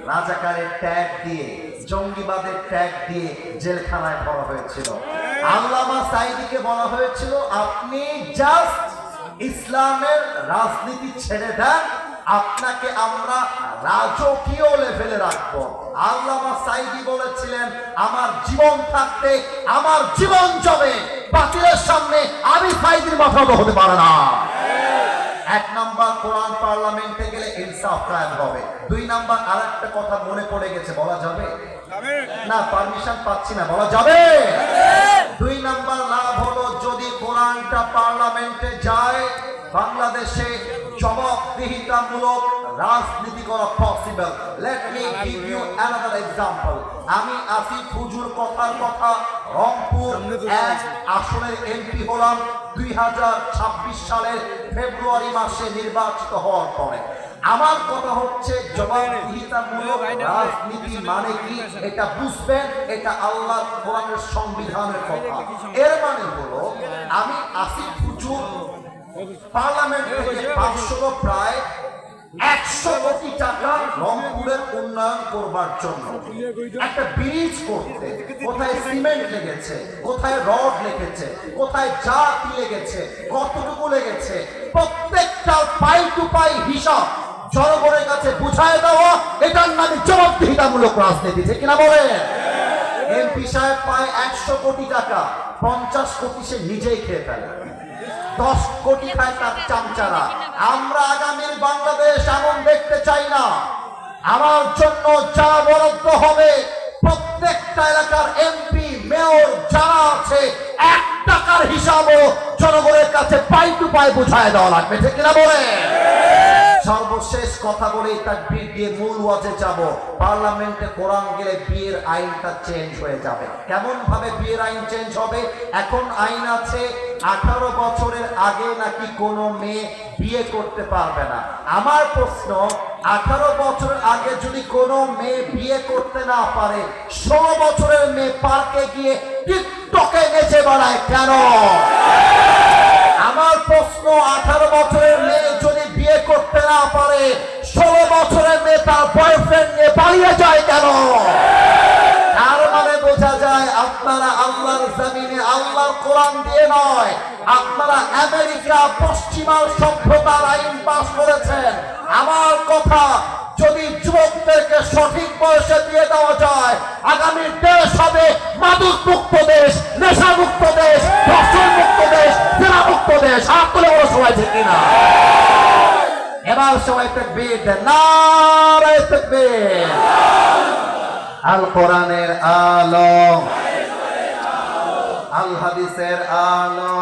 রাজাকারের ট্যাগ দিয়ে, জঙ্গিবাদের ট্যাগ দিয়ে জেলখানায় ভরা হয়েছিল। আল্লামা সাঈদীকে বলা হয়েছিল আপনি জাস্ট ইসলামের রাজনীতি ছেড়ে দেন, আপনাকে আমরা রাজকীয় লেভেলে রাখবো। আল্লামা সাঈদী বলেছিলেন আমার জীবন থাকতে আমার জীবন যাবে, বাতিলের সামনে আমি সাঈদীর মাথা হতে পারে না। এক নাম্বার, কোরআন পার্লামেন্টে গেলে ইনসাফ কায়েম হবে। দুই নাম্বার, আর একটা কথা মনে পড়ে গেছে, বলা যাবে না, পারমিশন পাচ্ছি না, বলা যাবে। দুই নাম্বার লাভ হলো যদি কোরআনটা পার্লামেন্টে যায়, বাংলাদেশে জবাবদিহিতামূলক রাজনীতি করা possible. Let me give you another example. আমি আসিফ হুজুর কথার কথা রংপুর এক আসনের এমপি হলাম 2026 সালের ফেব্রুয়ারি মাসে নির্বাচিত হওয়ার পরে। আমার কথা হচ্ছে জবাবদিহিতামূলক রাজনীতি মানে কি এটা বুঝবেন, এটা আল্লাহ কোরআনের সংবিধানের কথা। এর মানে হলো আমি আসিফ হুজুর পার্লামেন্ট থেকে প্রায় 100 কোটি টাকা রংপুরের উন্নয়ন করবার জন্য, একটা ব্রিজ করতে কোথায় সিমেন্ট লেগেছে, কোথায় রড লেগেছে, কোথায় জাতি লেগেছে, কতটুকু লেগেছে, প্রত্যেকটা পাই টু পাই হিসাব জনগণের কাছে বুঝায় দেওয়া, এটার নামে জবাবদিহিতামূলক রাজনীতি, ঠিক কিনা বলেন? এমপি সাহেব পায় 100 কোটি টাকা, 50 কোটি সে নিজেই খেয়ে ফেলে, 10 কোটি খায় তার চামচারা। আমরা আগামীর বাংলাদেশ এমন দেখতে চাই না। আমার জন্য যা বরাদ্দ হবে প্রত্যেকটা এলাকার এমপি মেয়র যারা আছে 1 টাকার হিসাবও জনগণের কাছে পাই টু পাই বুঝায় দেওয়া লাগবে, ঠিক কিনা বলে? সর্বশেষ কথা বলে তাকবীর দিয়ে মূল ওয়াজে যাব। পার্লামেন্টে কোরআন গেলে বিয়ের আইনটা চেঞ্জ হয়ে যাবে। কেমন ভাবে বিয়ের আইন চেঞ্জ হবে? এখন আইন আছে 18 বছরের আগে নাকি কোনো মেয়ে বিয়ে করতে পারবে না। আমার প্রশ্ন, 18 বছরের আগে যদি কোনো মেয়ে বিয়ে করতে না পারে, 16 বছরের মেয়ে পার্কে গিয়ে টিকটকে নেচে বেড়ায় কেন? আমার প্রশ্ন, 18 বছরের মেয়ে যদি বিয়ে করতে না পারে, 16 বছরের মেয়ে তার বয়ফ্রেন্ড নিয়ে পালিয়ে যায় কেন? তার মানে বোঝা যায় আপনারা আল্লাহর জমিনে আল্লাহর কোরআন দিয়ে নয়, আপনারা আমেরিকা পশ্চিমা সভ্যতার আইন পাস করেছেন। আমার কথা, যদি যুবকদেরকে সঠিক বয়সে দিয়ে দেওয়া যায়, আগামী দেশ হবে মাদক মুক্ত দেশ, নেশা মুক্ত দেশ, ধর্ষণ মুক্ত দেশ, জেনা মুক্ত দেশ। হাত তুলে বড় সবাই, ঠিক কিনা? এবার সবাই তাকবীর দেন, নারে তাকবীর। আল কোরআনের আলো, আল হাদিসের আলো।